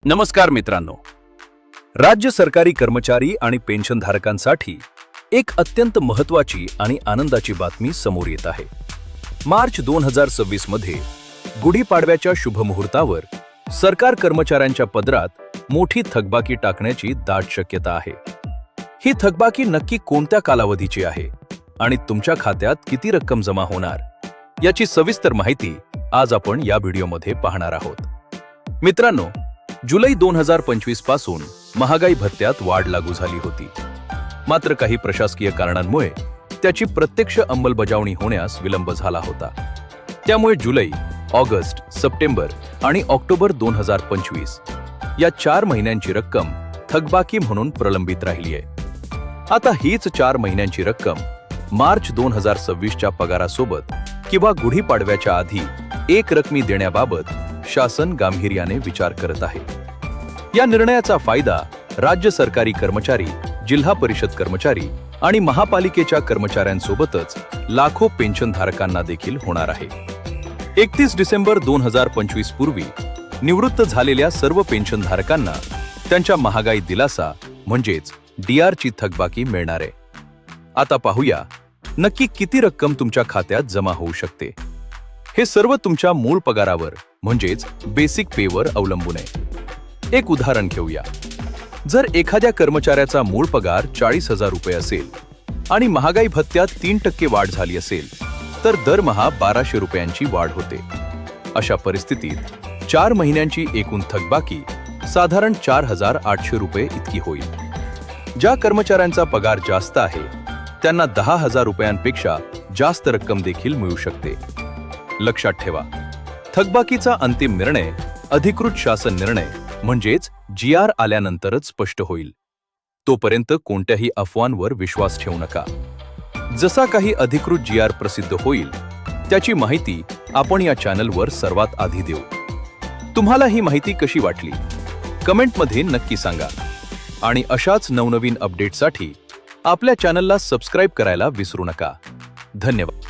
नमस्कार मित्रांनो. राज्य सरकारी कर्मचारी आणि पेन्शनधारकांसाठी एक अत्यंत महत्त्वाची आणि आनंदाची बातमी समोर येत आहे. मार्च 2026 मध्ये गुढीपाडव्याच्या शुभमुहूर्तावर सरकार कर्मचाऱ्यांच्या पदरात मोठी थकबाकी टाकण्याची दाट शक्यता आहे. ही थकबाकी नक्की कोणत्या कालावधीची आहे आणि तुमच्या खात्यात किती रक्कम जमा होणार याची सविस्तर माहिती आज आपण या व्हिडिओमध्ये पाहणार आहोत. मित्रांनो, जुलै 2025 पासून महागाई भत्त्यात वाढ लागू झाली होती. मात्र काही प्रशासकीय कारणांमुळे त्याची प्रत्यक्ष अंमलबजावणी होण्यास विलंब झाला होता. त्यामुळे जुलै, ऑगस्ट, सप्टेंबर आणि ऑक्टोबर 2025 या 4 महिन्यांची रक्कम थकबाकी म्हणून प्रलंबित राहिली आहे. आता हीच 4 महिन्यांची रक्कम मार्च 2026च्या पगारासोबत किंवा गुढीपाडव्याच्या आधी एक रकमी देण्याबाबत शासन गांभीर्याने विचार करत आहे. या निर्णयाचा फायदा राज्य सरकारी कर्मचारी, जिल्हा परिषद कर्मचारी आणि महापालिकेच्या कर्मचाऱ्यांसोबतच लाखो पेन्शनधारकांना देखील होणार आहे. 31 डिसेंबर 2025 पूर्वी निवृत्त झालेल्या सर्व पेन्शनधारकांना त्यांच्या महागाई दिलासा म्हणजेच डीआरची थकबाकी मिळणार आहे. आता पाहूया नक्की किती रक्कम तुमच्या खात्यात जमा होऊ शकते. हे सर्व तुमच्या मूळ पगारावर म्हणजेच बेसिक पेवर अवलंबून आहे. एक उदाहरण घेऊया. जर एखाद्या कर्मचाऱ्याचा मूळ पगार 40,000 रुपये असेल आणि महागाई भत्त्यात 3% वाढ झाली असेल तर दरमहा 1200 रुपयांची वाढ होते. अशा परिस्थितीत 4 महिन्यांची एकूण थकबाकी साधारण 4,800 रुपये इतकी होईल. ज्या कर्मचाऱ्यांचा पगार जास्त आहे त्यांना 10,000 रुपयांपेक्षा जास्त रक्कम देखील मिळू शकते. लक्षात ठेवा, थकबाकीचा अंतिम निर्णय अधिकृत शासन निर्णय म्हणजेच जीआर आल्यानंतरच स्पष्ट होईल. तोपर्यंत कोणत्याही अफवांवर विश्वास ठेवू नका. जसा काही अधिकृत जीआर प्रसिद्ध होईल त्याची माहिती आपण या चॅनलवर सर्वात आधी देऊ. तुम्हाला ही माहिती कशी वाटली कमेंटमध्ये नक्की सांगा आणि अशाच नवनवीन अपडेटसाठी आपल्या चॅनलला सबस्क्राईब करायला विसरू नका. धन्यवाद.